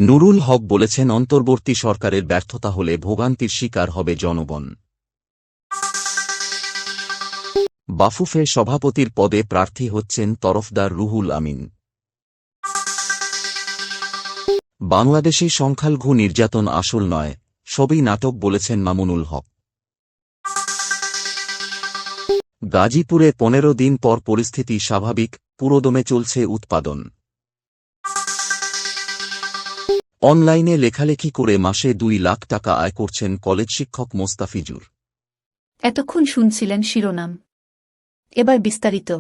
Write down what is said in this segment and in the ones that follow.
নুরুল হক বলেছেন, অন্তর্বর্তী সরকারের ব্যর্থতা হলে ভোগান্তির শিকার হবে জনগণ। বাফুফে সভাপতির পদে প্রার্থী হচ্ছেন তরফদার রুহুল আমিন। বাংলাদেশে সংখ্যালঘু নির্যাতন আসল নয়, সবই নাটক বলেছেন মামুনুল হক। গাজীপুরে 15 দিন পর পরিস্থিতি স্বাভাবিক, পুরোদমে চলছে উৎপাদন। অনলাইনে লেখালেখি করে মাসে 2 লাখ টাকা আয় করছেন কলেজ শিক্ষক মোস্তাফিজুর। এতক্ষণ শুনছিলেন শিরোনাম, এবার বিস্তারিত।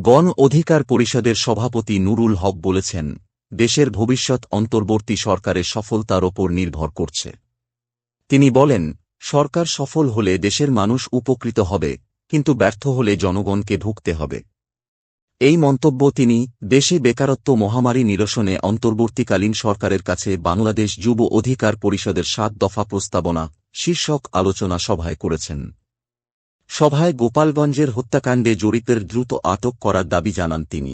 গণ অধিকার পরিষদের সভাপতি নুরুল হক বলেছেন, দেশের ভবিষ্যৎ অন্তর্বর্তী সরকারের সফলতার ওপর নির্ভর করছে। তিনি বলেন, সরকার সফল হলে দেশের মানুষ উপকৃত হবে, কিন্তু ব্যর্থ হলে জনগণকে ভুগতে হবে। এই মন্তব্য তিনি দেশে বেকারত্ব মহামারী নিরসনে অন্তর্বর্তীকালীন সরকারের কাছে বাংলাদেশ যুব অধিকার পরিষদের 7 দফা প্রস্তাবনা শীর্ষক আলোচনা সভায় করেছেন। সভায় গোপালগঞ্জের হত্যাকাণ্ডে জড়িতদের দ্রুত আটক করার দাবি জানান তিনি।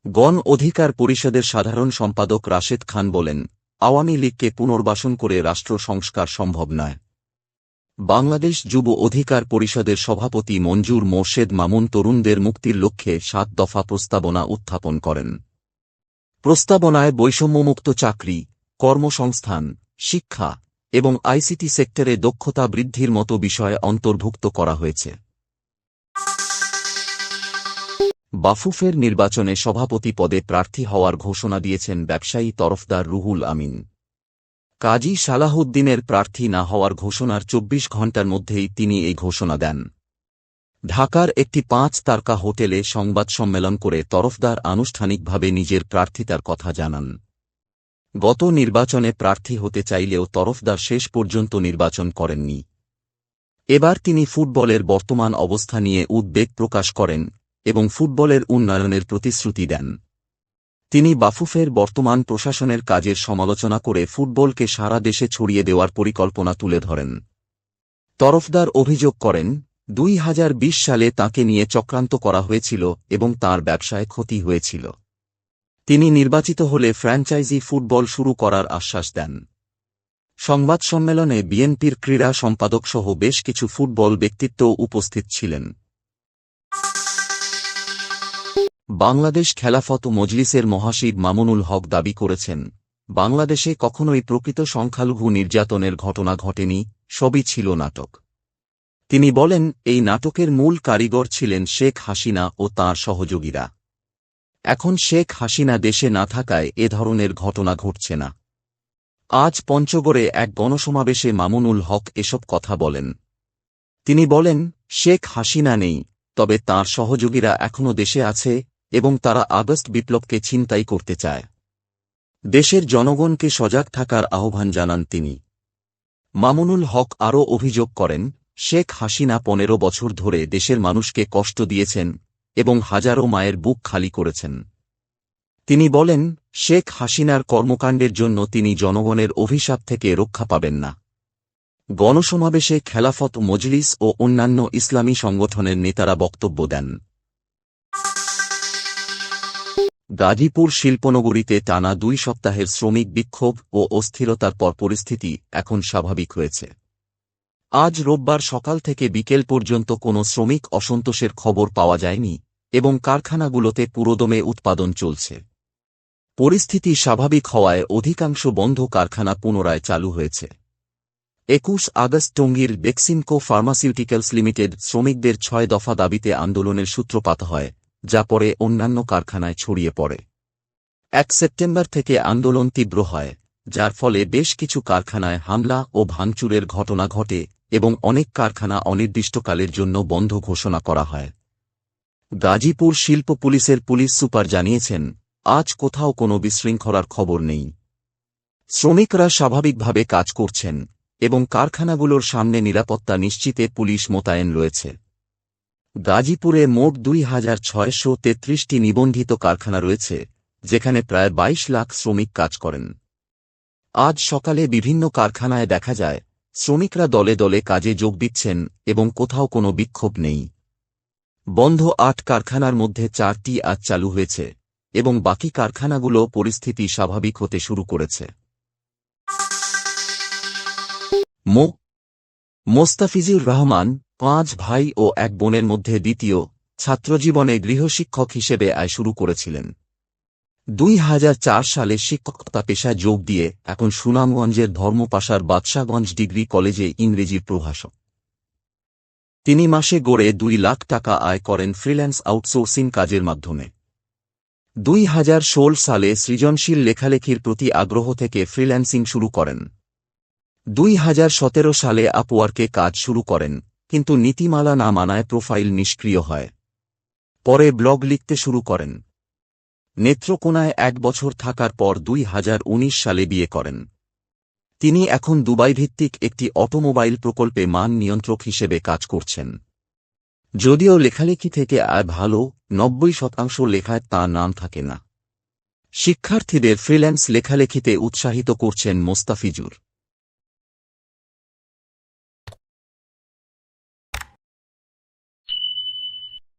গণ অধিকার পরিষদের সাধারণ সম্পাদক রাশেদ খান বলেন, আওয়ামী লীগকে পুনর্বাসন করে রাষ্ট্র সংস্কার সম্ভব নয়। বাংলাদেশ যুব অধিকার পরিষদের সভাপতি মঞ্জুর মোর্শেদ মামুন তরুণদের মুক্তির লক্ষ্যে 7 দফা প্রস্তাবনা উত্থাপন করেন। প্রস্তাবনায় বৈষম্যমুক্ত চাকরি, কর্মসংস্থান, শিক্ষা এবং আইসিটি সেক্টরে দক্ষতা বৃদ্ধির মতো বিষয় অন্তর্ভুক্ত করা হয়েছে। বাফুফের নির্বাচনে সভাপতি পদে প্রার্থী হওয়ার ঘোষণা দিয়েছেন ব্যবসায়ী তরফদার রুহুল আমিন। কাজী সালাহউদ্দিনের প্রার্থী না হওয়ার ঘোষণার 24 ঘণ্টার মধ্যেই তিনি এই ঘোষণা দেন। ঢাকার একটি 5 তারকা হোটেলে সংবাদ সম্মেলন করে তরফদার আনুষ্ঠানিকভাবে নিজের প্রার্থিতার কথা জানান। গত নির্বাচনে প্রার্থী হতে চাইলেও তরফদার শেষ পর্যন্ত নির্বাচন করেননি। এবার তিনি ফুটবলের বর্তমান অবস্থা নিয়ে উদ্বেগ প্রকাশ করেন এবং ফুটবলের উন্নয়নের প্রতিশ্রুতি দেন। তিনি বাফুফের বর্তমান প্রশাসনের কাজের সমালোচনা করে ফুটবলকে সারা দেশে ছড়িয়ে দেওয়ার পরিকল্পনা তুলে ধরেন। তরফদার অভিযোগ করেন, 2020 সালে তাঁকে নিয়ে চক্রান্ত করা হয়েছিল এবং তাঁর ব্যবসায় ক্ষতি হয়েছিল। তিনি নির্বাচিত হলে ফ্র্যাঞ্চাইজি ফুটবল শুরু করার আশ্বাস দেন। সংবাদ সম্মেলনে বিএনপির ক্রীড়া সম্পাদকসহ বেশ কিছু ফুটবল ব্যক্তিত্বও উপস্থিত ছিলেন। বাংলাদেশ খেলাফত মজলিসের মহাসচিব মামুনুল হক দাবি করেছেন, বাংলাদেশে কখনোই প্রকৃত সংখ্যালঘু নির্যাতনের ঘটনা ঘটেনি, সবই ছিল নাটক। তিনি বলেন, এই নাটকের মূল কারিগর ছিলেন শেখ হাসিনা ও তাঁর সহযোগীরা। এখন শেখ হাসিনা দেশে না থাকায় এ ধরনের ঘটনা ঘটছে না। আজ পঞ্চগড়ে এক গণসমাবেশে মামুনুল হক এসব কথা বলেন। তিনি বলেন, শেখ হাসিনা নেই, তবে তাঁর সহযোগীরা এখনও দেশে আছে এবং তারা আগস্ট বিপ্লবকে ছিনতাই করতে চায়। দেশের জনগণকে সজাগ থাকার আহ্বান জানান তিনি। মামুনুল হক আরও অভিযোগ করেন, শেখ হাসিনা 15 বছর ধরে দেশের মানুষকে কষ্ট দিয়েছেন এবং হাজারো মায়ের বুক খালি করেছেন। তিনি বলেন, শেখ হাসিনার কর্মকাণ্ডের জন্য তিনি জনগণের অভিশাপ থেকে রক্ষা পাবেন না। গণসমাবেশে খেলাফত মজলিস ও অন্যান্য ইসলামী সংগঠনের নেতারা বক্তব্য দেন। গাজীপুর শিল্পনগরীতে টানা 2 সপ্তাহের শ্রমিক বিক্ষোভ ও অস্থিরতার পর পরিস্থিতি এখন স্বাভাবিক হয়েছে। আজ রোববার সকাল থেকে বিকেল পর্যন্ত কোনো শ্রমিক অসন্তোষের খবর পাওয়া যায়নি এবং কারখানাগুলোতে পুরোদমে উৎপাদন চলছে। পরিস্থিতি স্বাভাবিক হওয়ায় অধিকাংশ বন্ধ কারখানা পুনরায় চালু হয়েছে। 21 আগস্ট টঙ্গীর বেক্সিমকো ফার্মাসিউটিক্যালস লিমিটেড শ্রমিকদের 6 দফা দাবিতে আন্দোলনের সূত্রপাত হয়, যা পরে অন্যান্য কারখানায় ছড়িয়ে পড়ে। 1 সেপ্টেম্বর থেকে আন্দোলন তীব্র হয়, যার ফলে বেশ কিছু কারখানায় হামলা ও ভাঙচুরের ঘটনা ঘটে এবং অনেক কারখানা অনির্দিষ্টকালের জন্য বন্ধ ঘোষণা করা হয়। গাজীপুর শিল্প পুলিশের পুলিশ সুপার জানিয়েছেন, আজ কোথাও কোনো বিশৃঙ্খলার খবর নেই। শ্রমিকরা স্বাভাবিকভাবে কাজ করছেন এবং কারখানাগুলোর সামনে নিরাপত্তা নিশ্চিতে পুলিশ মোতায়েন রয়েছে। গাজীপুরে মোট 2633টি নিবন্ধিত কারখানা রয়েছে, যেখানে প্রায় 22 লাখ শ্রমিক কাজ করেন। আজ সকালে বিভিন্ন কারখানায় দেখা যায়, শ্রমিকরা দলে দলে কাজে যোগ দিচ্ছেন এবং কোথাও কোনো বিক্ষোভ নেই। বন্ধ 8 কারখানার মধ্যে 4টি আজ চালু হয়েছে, এবং বাকি কারখানাগুলো পরিস্থিতি স্বাভাবিক হতে শুরু করেছে। মোস্তাফিজুর রহমান 5 ভাই ও 1 বোনের মধ্যে দ্বিতীয়, ছাত্রজীবনে গৃহশিক্ষক হিসেবে আয় শুরু করেছিলেন। 2004 সালে শিক্ষকতা পেশায় যোগ দিয়ে এখন সুনামগঞ্জের ধর্মপাশার বাদশাগঞ্জ ডিগ্রি কলেজে ইংরেজির প্রভাষক। তিনি মাসে গড়ে 2 লাখ টাকা আয় করেন ফ্রিল্যান্স আউটসোর্সিং কাজের মাধ্যমে। 2016 সালে সৃজনশীল লেখালেখির প্রতি আগ্রহ থেকে ফ্রিল্যান্সিং শুরু করেন। 2017 সালে আপওয়ার্কে কাজ শুরু করেন, কিন্তু নীতিমালা না মানায় প্রোফাইল নিষ্ক্রিয় হয়। পরে ব্লগ লিখতে শুরু করেন। নেত্রকোনায় 1 বছর থাকার পর 2019 সালে বিয়ে করেন। তিনি এখন দুবাই ভিত্তিক একটি অটোমোবাইল প্রকল্পে মান নিয়ন্ত্রক হিসেবে কাজ করছেন। যদিও লেখালেখি থেকে আয় ভালো, 90% লেখায় তাঁর নাম থাকে না। শিক্ষার্থীদের ফ্রিল্যান্স লেখালেখিতে উৎসাহিত করছেন মোস্তাফিজুর।